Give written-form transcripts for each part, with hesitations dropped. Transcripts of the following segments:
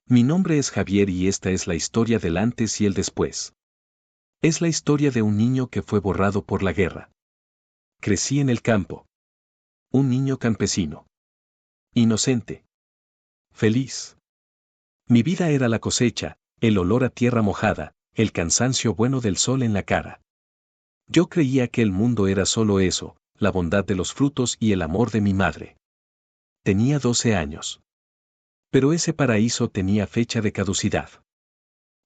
Mi nombre es Javier y esta es la historia del antes y el después. Es la historia de un niño que fue borrado por la guerra. Crecí en el campo. Un niño campesino. Inocente. Feliz. Mi vida era la cosecha, el olor a tierra mojada, el cansancio bueno del sol en la cara. Yo creía que el mundo era solo eso, la bondad de los frutos y el amor de mi madre. Tenía 12 años. Pero ese paraíso tenía fecha de caducidad.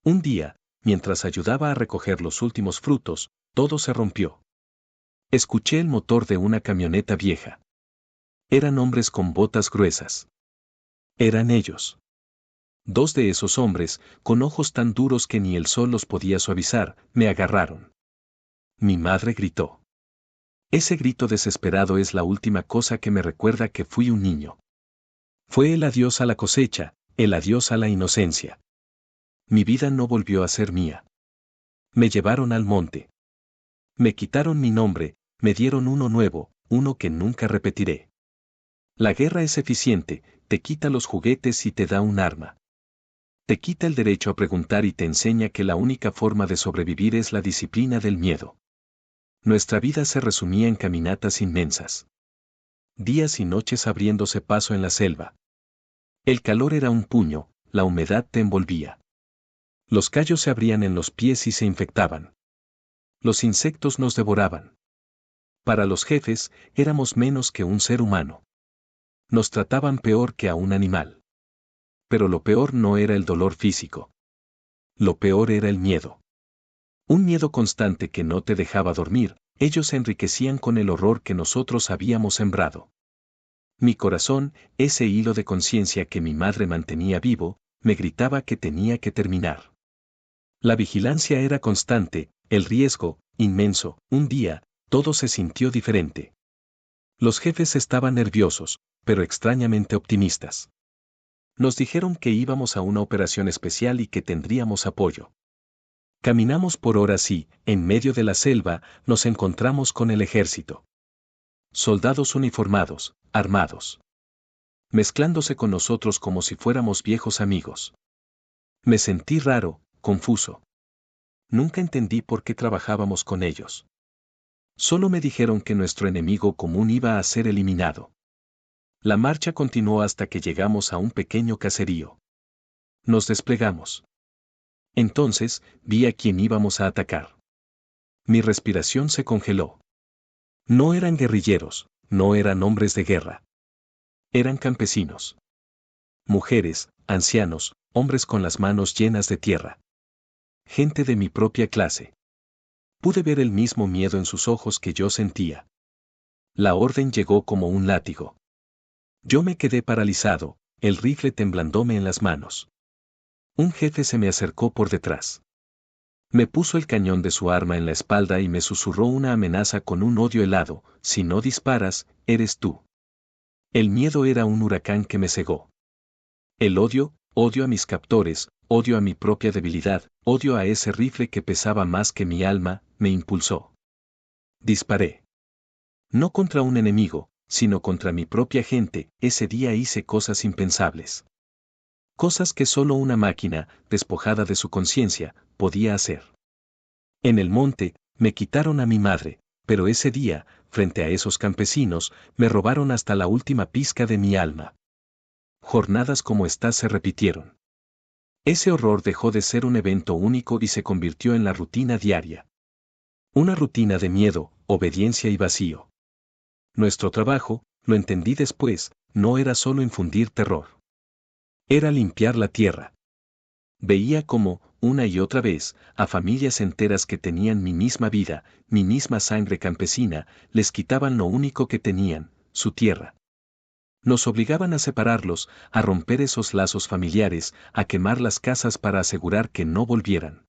Un día, mientras ayudaba a recoger los últimos frutos, todo se rompió. Escuché el motor de una camioneta vieja. Eran hombres con botas gruesas. Eran ellos. Dos de esos hombres, con ojos tan duros que ni el sol los podía suavizar, me agarraron. Mi madre gritó. Ese grito desesperado es la última cosa que me recuerda que fui un niño. Fue el adiós a la cosecha, el adiós a la inocencia. Mi vida no volvió a ser mía. Me llevaron al monte. Me quitaron mi nombre, me dieron uno nuevo, uno que nunca repetiré. La guerra es eficiente, te quita los juguetes y te da un arma. Te quita el derecho a preguntar y te enseña que la única forma de sobrevivir es la disciplina del miedo. Nuestra vida se resumía en caminatas inmensas. Días y noches abriéndose paso en la selva. El calor era un puño, la humedad te envolvía. Los callos se abrían en los pies y se infectaban. Los insectos nos devoraban. Para los jefes, éramos menos que un ser humano. Nos trataban peor que a un animal. Pero lo peor no era el dolor físico. Lo peor era el miedo. Un miedo constante que no te dejaba dormir, ellos se enriquecían con el horror que nosotros habíamos sembrado. Mi corazón, ese hilo de conciencia que mi madre mantenía vivo, me gritaba que tenía que terminar. La vigilancia era constante, el riesgo, inmenso. Un día, todo se sintió diferente. Los jefes estaban nerviosos, pero extrañamente optimistas. Nos dijeron que íbamos a una operación especial y que tendríamos apoyo. Caminamos por horas y, en medio de la selva, nos encontramos con el ejército. Soldados uniformados, armados. Mezclándose con nosotros como si fuéramos viejos amigos. Me sentí raro, confuso. Nunca entendí por qué trabajábamos con ellos. Solo me dijeron que nuestro enemigo común iba a ser eliminado. La marcha continuó hasta que llegamos a un pequeño caserío. Nos desplegamos. Entonces, vi a quién íbamos a atacar. Mi respiración se congeló. No eran guerrilleros, no eran hombres de guerra. Eran campesinos. Mujeres, ancianos, hombres con las manos llenas de tierra. Gente de mi propia clase. Pude ver el mismo miedo en sus ojos que yo sentía. La orden llegó como un látigo. Yo me quedé paralizado, el rifle temblándome en las manos. Un jefe se me acercó por detrás. Me puso el cañón de su arma en la espalda y me susurró una amenaza con un odio helado: si no disparas, eres tú. El miedo era un huracán que me cegó. El odio, odio a mis captores, odio a mi propia debilidad, odio a ese rifle que pesaba más que mi alma, me impulsó. Disparé. No contra un enemigo, sino contra mi propia gente. Ese día hice cosas impensables. Cosas que solo una máquina, despojada de su conciencia, podía hacer. En el monte, me quitaron a mi madre, pero ese día, frente a esos campesinos, me robaron hasta la última pizca de mi alma. Jornadas como estas se repitieron. Ese horror dejó de ser un evento único y se convirtió en la rutina diaria. Una rutina de miedo, obediencia y vacío. Nuestro trabajo, lo entendí después, no era solo infundir terror. Era limpiar la tierra. Veía cómo, una y otra vez, a familias enteras que tenían mi misma vida, mi misma sangre campesina, les quitaban lo único que tenían, su tierra. Nos obligaban a separarlos, a romper esos lazos familiares, a quemar las casas para asegurar que no volvieran.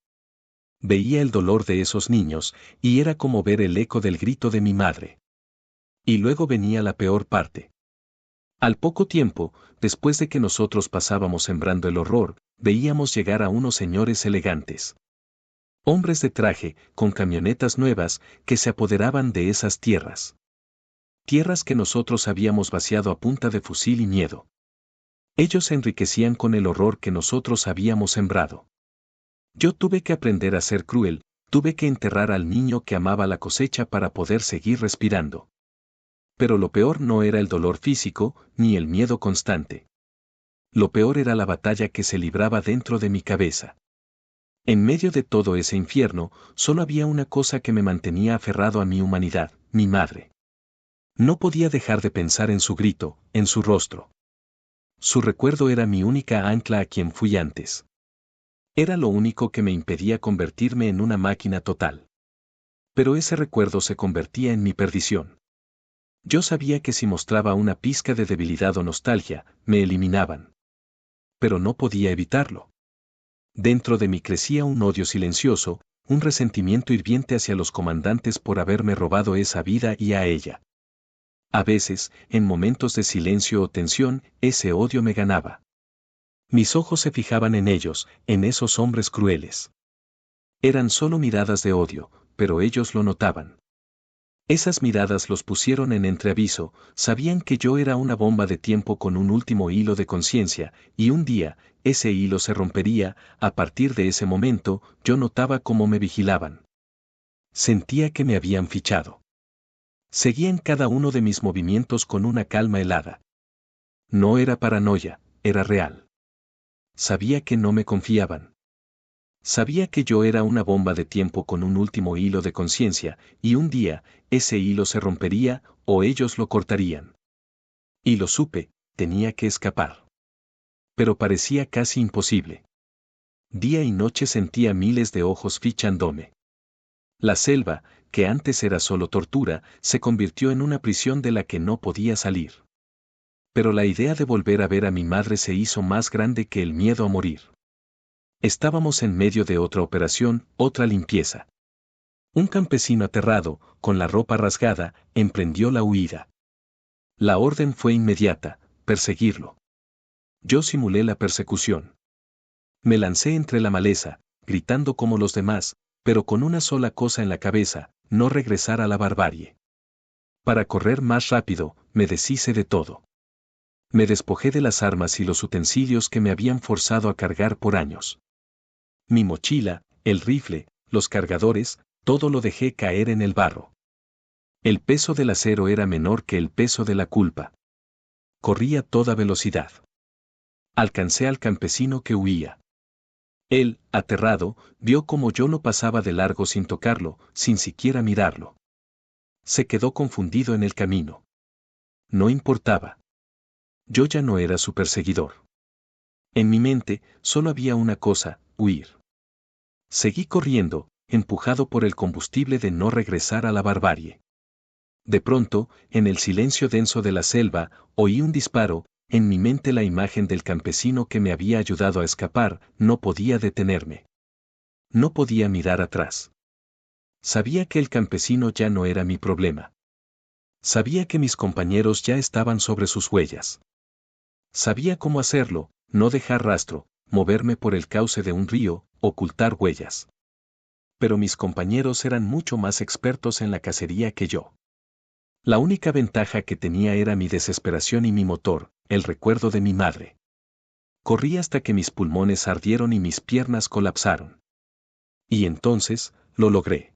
Veía el dolor de esos niños, y era como ver el eco del grito de mi madre. Y luego venía la peor parte. Al poco tiempo, después de que nosotros pasábamos sembrando el horror, veíamos llegar a unos señores elegantes. Hombres de traje, con camionetas nuevas, que se apoderaban de esas tierras. Tierras que nosotros habíamos vaciado a punta de fusil y miedo. Ellos se enriquecían con el horror que nosotros habíamos sembrado. Yo tuve que aprender a ser cruel, tuve que enterrar al niño que amaba la cosecha para poder seguir respirando. Pero lo peor no era el dolor físico, ni el miedo constante. Lo peor era la batalla que se libraba dentro de mi cabeza. En medio de todo ese infierno, solo había una cosa que me mantenía aferrado a mi humanidad, mi madre. No podía dejar de pensar en su grito, en su rostro. Su recuerdo era mi única ancla a quien fui antes. Era lo único que me impedía convertirme en una máquina total. Pero ese recuerdo se convertía en mi perdición. Yo sabía que si mostraba una pizca de debilidad o nostalgia, me eliminaban. Pero no podía evitarlo. Dentro de mí crecía un odio silencioso, un resentimiento hirviente hacia los comandantes por haberme robado esa vida y a ella. A veces, en momentos de silencio o tensión, ese odio me ganaba. Mis ojos se fijaban en ellos, en esos hombres crueles. Eran solo miradas de odio, pero ellos lo notaban. Esas miradas los pusieron en entreaviso, sabían que yo era una bomba de tiempo con un último hilo de conciencia, y un día, ese hilo se rompería. A partir de ese momento, yo notaba cómo me vigilaban. Sentía que me habían fichado. Seguían cada uno de mis movimientos con una calma helada. No era paranoia, era real. Sabía que no me confiaban. Sabía que yo era una bomba de tiempo con un último hilo de conciencia, y un día, ese hilo se rompería, o ellos lo cortarían. Y lo supe, tenía que escapar. Pero parecía casi imposible. Día y noche sentía miles de ojos fichándome. La selva, que antes era solo tortura, se convirtió en una prisión de la que no podía salir. Pero la idea de volver a ver a mi madre se hizo más grande que el miedo a morir. Estábamos en medio de otra operación, otra limpieza. Un campesino aterrado, con la ropa rasgada, emprendió la huida. La orden fue inmediata: perseguirlo. Yo simulé la persecución. Me lancé entre la maleza, gritando como los demás, pero con una sola cosa en la cabeza: no regresar a la barbarie. Para correr más rápido, me deshice de todo. Me despojé de las armas y los utensilios que me habían forzado a cargar por años. Mi mochila, el rifle, los cargadores, todo lo dejé caer en el barro. El peso del acero era menor que el peso de la culpa. Corrí a toda velocidad. Alcancé al campesino que huía. Él, aterrado, vio cómo yo lo pasaba de largo sin tocarlo, sin siquiera mirarlo. Se quedó confundido en el camino. No importaba. Yo ya no era su perseguidor. En mi mente, solo había una cosa: huir. Seguí corriendo, empujado por el combustible de no regresar a la barbarie. De pronto, en el silencio denso de la selva, oí un disparo. En mi mente la imagen del campesino que me había ayudado a escapar. No podía detenerme. No podía mirar atrás. Sabía que el campesino ya no era mi problema. Sabía que mis compañeros ya estaban sobre sus huellas. Sabía cómo hacerlo: no dejar rastro, moverme por el cauce de un río, ocultar huellas. Pero mis compañeros eran mucho más expertos en la cacería que yo. La única ventaja que tenía era mi desesperación y mi motor, el recuerdo de mi madre. Corrí hasta que mis pulmones ardieron y mis piernas colapsaron. Y entonces, lo logré.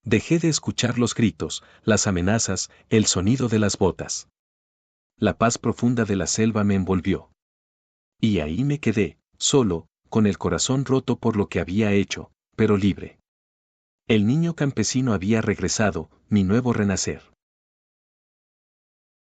Dejé de escuchar los gritos, las amenazas, el sonido de las botas. La paz profunda de la selva me envolvió. Y ahí me quedé, solo, con el corazón roto por lo que había hecho, pero libre. El niño campesino había regresado, mi nuevo renacer.